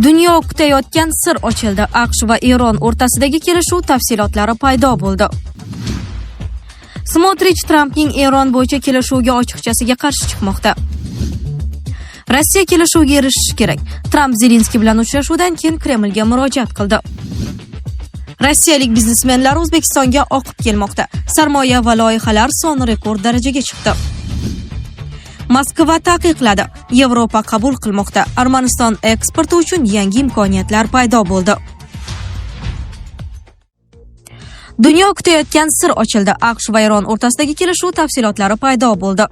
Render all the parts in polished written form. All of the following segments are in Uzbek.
Dunyo kutayotgan sir ochildi. AQSh va Eron o'rtasidagi kelishuv tafsilotlari paydo bo'ldi. Smotrich Trampning Eron bo'yicha kelishuvga ochiqchasiga qarshi chiqmoqda. Rossiya kelishuvga erishishi kerak. Tramp Zelenskiy bilan uchrashuvdan keyin Kremlga murojaat qildi. Rossiyalik biznesmenlar O'zbekistonga oqib kelmoqda. Sarmoya va loyihalar soni rekord darajaga chiqdi. Moskva taqiqladi. Yevropa qabul qilmoqda. Armaniston eksporti uchun yangi imkoniyatlar paydo bo'ldi. Dunyo kutayotgan sir ochildi. AQSh va Eron o'rtasidagi kelishuv tafsilotlari paydo bo'ldi.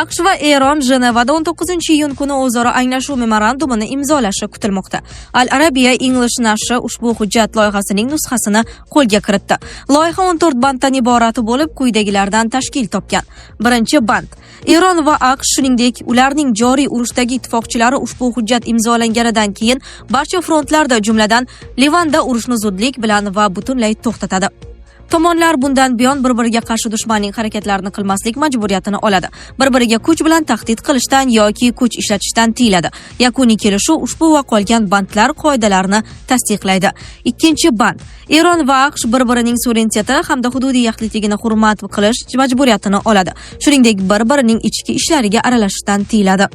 AQSh va Eron Jenevada 19-iyun kuni o'zaro anglashuv memorandumini imzolashi kutilmoqda. Al Arabiya English nashri ushbu hujjat loyihasining nusxasini qo'lga kiritdi. Loyiha 14 banddan iborat bo'lib, quyidagilardan tashkil topgan. Birinchi band: Eron va AQSh, shuningdek, ularning joriy urushdagi ittifoqchilari ushbu hujjat imzolanganidan keyin barcha frontlarda, jumladan Livanda urushni zudlik bilan va butunlay to'xtatadi. Tomonlar bundan buyon bir-biriga qarshi dushmanning harakatlarini qilmaslik majburiyatini oladi. Bir-biriga kuch bilan tahdid qilishdan yoki kuch ishlatishdan tiyiladi. Yakuniy kelishuv ushbu va qolgan bandlar qoidalarini tasdiqlaydi. Ikkinchi band: Eron va AQSh bir-birining suvereniteti hamda hududiy yaxlitligini hurmat qilish majburiyatini oladi. Shuningdek, bir-birining ichki ishlariga aralashishdan tiyiladi.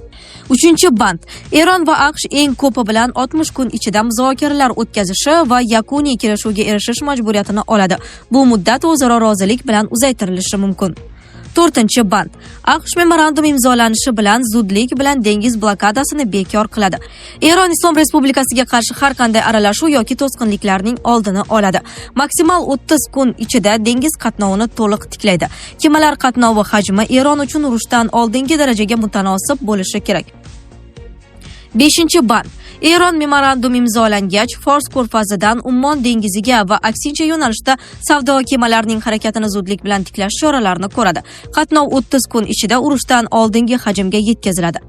Uchinchi band: Eron va AQSh eng ko'pi bilan 60 kun ichida muzokaralar o'tkazishi va yakuniy kelishuvga erishish majburiyatini oladi. Bu muddat o'zaro rozilik bilan uzaytirilishi mumkin. 4-band: AQSh memorandum imzolanishi bilan zudlik bilan dengiz blokadasini bekor qiladi. Eron Islom Respublikasiga qarshi har qanday aralashuv yoki to'sqinliklarning oldini oladi. Maksimal 30 kun ichida dengiz qatnovini to'liq tiklaydi. Kemalar qatnovi hajmi Eron uchun urushdan oldingi darajaga mutanosib bo'lishi kerak. 5-band: Eron memorandum imzolangach, Fors ko'rfazidan Ummon dengiziga va aksincha yo'nalishda savdo kemalarining harakatini zudlik bilan tiklash choralarini ko'radi. Qatnov 30 kun ichida urushdan oldingi hajmga yetkaziladi.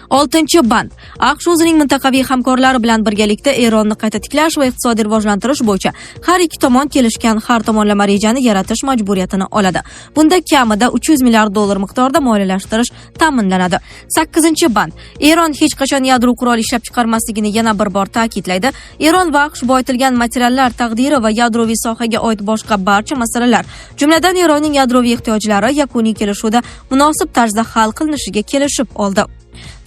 6-band: AQSh o'zining mintaqaviy hamkorlari bilan birgalikda Eronni qayta tiklash va iqtisodiy rivojlantirish bo'yicha har ikki tomon kelishgan har tomonlama rejani yaratish majburiyatini oladi. Bunda kamida $300 milliard miqdorida moliyalashtirish ta'minlanadi. 8-band: Eron hech qachon yadro qurol ishlab chiqarmasligini yana bir bor ta'kidlaydi. Eron va AQSh boyitilgan materiallar taqdiri va yadroviy sohaga oid boshqa barcha masalalar, jumladan Eronning yadroviy ehtiyojlari yakuniy kelishuvda munosib tarzda hal qilinishiga kelishib oldi.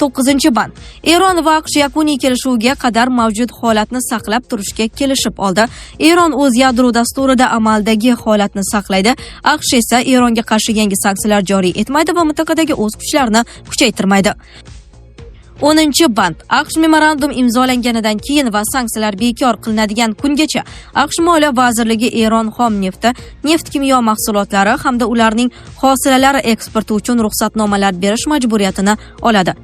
9-band: Eron va AQSh yakuniy kelishuvga qadar mavjud holatni saqlab turishga kelishib oldi. Eron o'z yadro dasturida amaldagi holatni saqlaydi. AQSh esa Eronga qarshi yangi sanksiyalar joriy etmaydi va mintaqadagi o'z kuchlarini kuchaytirmaydi. 10-band: AQSh memorandum imzolanganidan keyin va sanksiyalar bekor qilinadigan kungacha AQSh Moliya vazirligi Eron xom nefti, neft-kimyo mahsulotlari hamda ularning hosilalari eksporti uchun ruxsatnomalar berish majburiyatini oladi.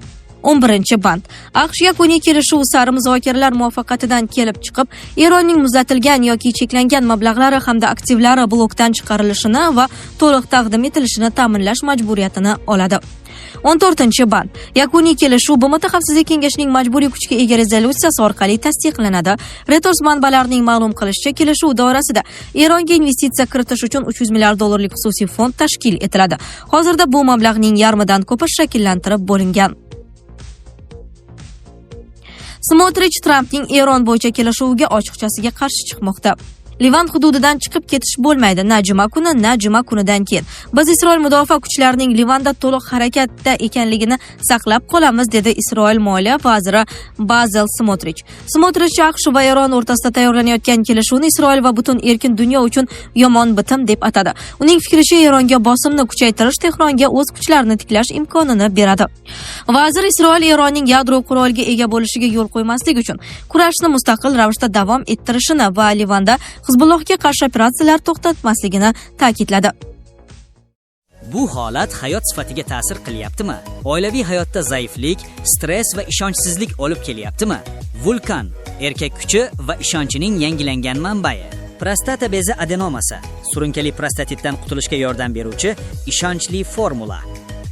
11-band: AQSh yakuniy kelishuv sari muzokaralar muvaffaqiyatidan kelib chiqib, Eronning muzlatilgan yoki cheklangan mablag'lari hamda aktivlari blokdan chiqarilishini va to'liq taqdim etilishini ta'minlash majburiyatini oladi. 14-band: Yakuniy kelishuv BMT Xavfsizlik kengashining majburiy kuchga ega rezolyutsiyasi orqali tasdiqlanadi. Reuters manbalarining ma'lum qilishicha, kelishuv doirasida Eronga investitsiya kiritish uchun $300 milliard xususiy fond tashkil etiladi. Hozirda bu mablag'ning yarmidan ko'pi shakllantirib bo'lingan. Smotrich Trampning Eron bo'yicha kelishuviga ochiqchasiga qarshi chiqmoqda. Livan hududidan chiqib ketish bo'lmaydi, na juma kuni, na juma kunidan keyin. Biz Isroil mudofaa kuchlarining Livanda to'liq harakatda ekanligini saqlab qolamiz, dedi Isroil moliya vaziri Bazal Smotrich. Smotrich AQSh va Eron o'rtasida tayyorlanayotgan kelishuvni Isroil va butun erkin dunyo uchun yomon bitim deb atadi. Uning fikricha, Eronga bosimni kuchaytirish Tehronga o'z kuchlarini tiklash imkonini beradi. Vazir Isroil Eronning yadro quroliga ega bo'lishiga yo'l qo'ymaslik uchun kurashni mustaqil ravishda davom ettirishini va Livanda Hizbullohga qarshi operatsiyalar to'xtatmasligini ta'kidladi. Bu holat hayot sifatiga ta'sir qilyaptimi? Oilaviy hayotda zaiflik, stress va ishonchsizlik olib kelyaptimi? Vulkan erkak kuchi va ishonchining yangilangan manbai. Prostata bezi adenomasi, surunkali prostatitdan qutulishga yordam beruvchi ishonchli formula.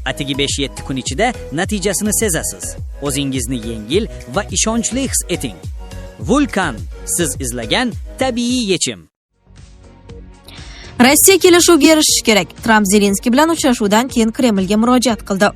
Atigi 5-7 kun ichida natijasini sezasiz. O'zingizni yengil va ishonchli his eting. Vulkan, siz izlagan tabiiy yechim. Rossiya kelishuvga erishishi kerak. Tramp Zelenskiy bilan uchrashuvdan keyin Kremlga murojaat qildi.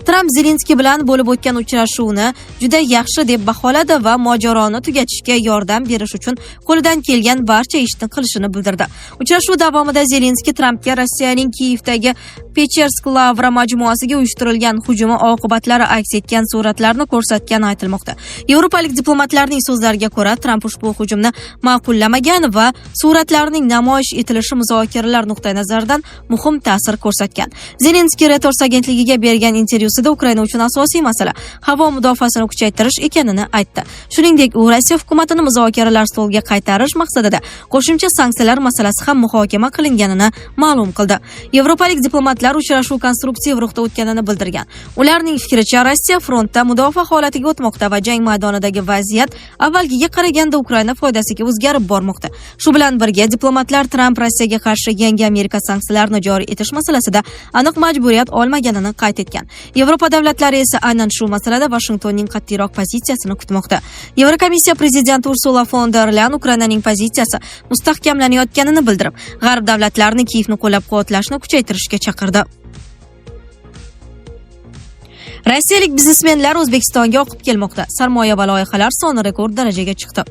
Tramp Zelenskiy bilan bo'lib o'tgan uchrashuvni juda yaxshi deb baholadi va mojaroni tugatishga yordam berish uchun qo'lidan kelgan barcha ishni qilishini bildirdi. Uchrashuv davomida Zelenskiy Trampga Rossiyaning Kiyevdagi Pechersk Lavra majmuasiga uyushtirilgan hujumi oqibatlari aks etgan suratlarni ko'rsatgani aytilmoqda. Yevropalik diplomatlarning so'zlariga ko'ra, Tramp ushbu hujumni ma'qullamagan va suratlarning namoyish etilishi muzokaralar nuqtai nazaridan muhim ta'sir ko'rsatgan. Zelenskiy Reuters agentligiga bergan intervyusida Ukraina uchun asosiy masala havo mudofaasini kuchaytirish ekanini aytdi. Shuningdek, u Rossiya hukumatini muzokaralar stoliga qaytarish maqsadida qo'shimcha sanksiyalar masalasi ham muhokama qilinganini ma'lum qildi. Yevropalik diplomatlar uchrashuv konstruktiv ruhda o'tganini bildirgan. Ularning fikricha, Rossiya frontda mudofaa holatiga o'tmoqda va jang maydonidagi vaziyat avvalgiga qaraganda Ukraina foydasiga o'zgarib bormoqda. Shu bilan birga diplomatlar Tramp Rossiyaga qarshi yangi Amerika sanksiyalarini joriy etish masalasida aniq majburiyat olmaganini qayd etgan. Yevropa davlatlari esa aynan shu masalada Washingtonning qat'iyroq pozitsiyasini kutmoqda. Yevrokomissiya prezidenti Ursula von der Leyen Ukrainaning pozitsiyasi mustahkamlanayotganini bildirib, G'arb davlatlarini Kiyevni qo'llab-quvvatlashni kuchaytirishga chaqirdi. Rossiyalik biznesmenlar O'zbekistonga oqib kelmoqda. Sarmoya va loyihalar soni rekord darajaga chiqdi.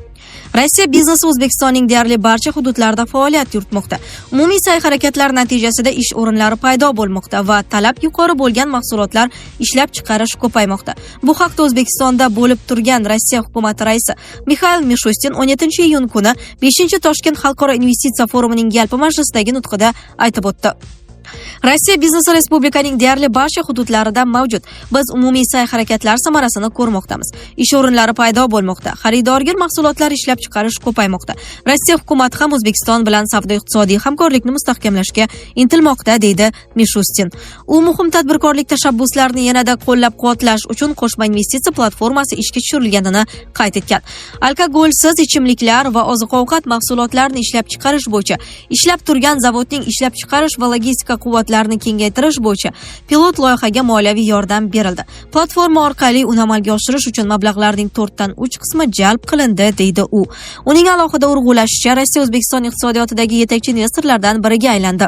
Rossiya biznesi O'zbekistonning deyarli barcha hududlarida faoliyat yuritmoqda. Umumiy sa'y-harakatlar natijasida ish o'rinlari paydo bo'lmoqda va talab yuqori bo'lgan mahsulotlar ishlab chiqarish ko'paymoqda. Bu haqda O'zbekistonda bo'lib turgan Rossiya hukumati raisi Mikhail Mishustin 17-iyun kuni 5-Toshkent xalqaro investitsiya forumining yalpi majlisidagi nutqida aytib o'tdi. Rossiya biznesi respublikaning deyarli barcha hududlarida mavjud. Biz umumiy sa'y-harakatlar samarasini ko'rmoqdamiz. Ish o'rinlari paydo bo'lmoqda. Xaridorgir mahsulotlar ishlab chiqarish ko'paymoqda. Rossiya hukumati ham O'zbekiston bilan savdo-iqtisodiy hamkorlikni mustahkamlashga intilmoqda, deydi Mishustin. U muhim tadbirkorlik tashabbuslarini yanada qo'llab-quvvatlash uchun qo'shma investitsiya platformasi ishga tushirilganini qayd etgan. Alkogolsiz ichimliklar va oziq-ovqat mahsulotlarini ishlab chiqarish bo'yicha ishlab turgan zavodning ishlab chiqarish va logistika quvvatlarini kengaytirish bo'yicha pilot loyihaga moliyaviy yordam berildi. Platforma orqali uni amalga oshirish uchun mablag'larning 4/3 qismi jalb qilindi, deydi u. Uning alohida urg'ulashicha, Rossiya O'zbekiston iqtisodiyotidagi yetakchi investorlardan biriga aylandi.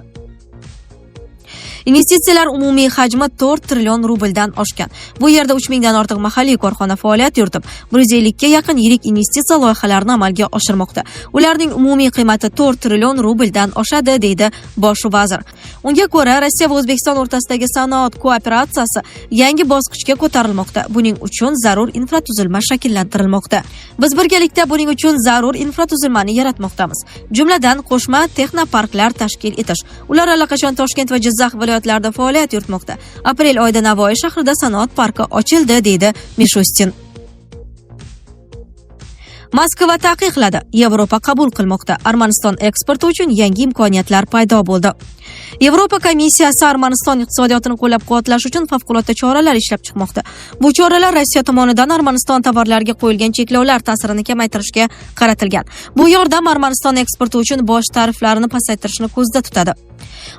Investitsiyalar umumiy hajmi 4 trillion rubldan oshgan. Bu yerda 3000 dan ortiq mahalliy korxona faoliyat yuritib, 150 ga yaqin yirik investitsiya loyihalarini amalga oshirmoqda. Ularning umumiy qiymati 4 trillion rubldan oshadi, deydi bosh vazir. Unga ko'ra, Rossiya va O'zbekiston o'rtasidagi sanoat kooperatsiyasi yangi bosqichga ko'tarilmoqda. Buning uchun zarur infratuzilma shakllantirilmoqda. Biz birgalikda buning uchun zarur infratuzilmani yaratmoqdamiz. Jumladan, qo'shma texnoparklar tashkil etish. Ular allaqachon Toshkent va Jizzax viloyatlarida faoliyat yuritmoqda. Aprel oyida Navoiy shahrida sanoat parki ochildi, deydi Mishustin. Moskva taqiqladi. Yevropa qabul qilmoqda. Armaniston eksporti uchun yangi imkoniyatlar paydo bo'ldi. Yevropa komissiyasi Armaniston iqtisodiyotini qo'llab-quvvatlash uchun favqulodda choralar ishlab chiqmoqda. Bu choralar Rossiya tomonidan Armaniston tovarlariga qo'yilgan cheklovlar ta'sirini kamaytirishga qaratilgan. Bu yordam Armaniston eksporti uchun bosh tariflarini pasaytirishni ko'zda tutadi.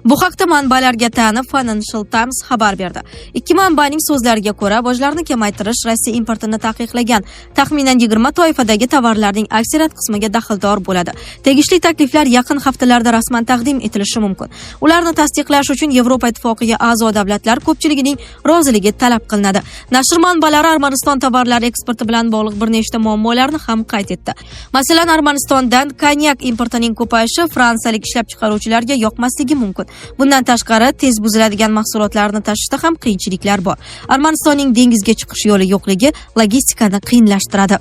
Bu haqda manbalarga tayanib Financial Times xabar berdi. Ikki manbaning so'zlariga ko'ra, bojlarni kamaytirish Rossiya importini taqiqlagan taxminan 20 toifadagi tovarlarning aksariyat qismiga daxldor bo'ladi. Tegishli takliflar yaqin haftalarda rasman taqdim etilishi mumkin. Ularni tasdiqlash uchun Yevropa ittifoqiga a'zo davlatlar ko'pchiligining roziligi talab qilinadi. Nashr manbalari Armaniston tovarlari eksporti bilan bog'liq bir nechta muammolarni ham qayd etdi. Masalan, Armanistondan konyak importining ko'payishi fransiyalik ishlab chiqaruvchilarga yoqmasligi mumkin. Bundan tashqari, tez buziladigan mahsulotlarni tashishda ham qiyinchiliklar bor. Armanistonning dengizga chiqish yo'li yo'qligi logistikani qiyinlashtiradi.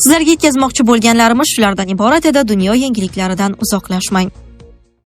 Sizlarga yetkazmoqchi bo'lganlarimiz shulardan iborat edi. Dunyo yangiliklaridan uzoqlashmang.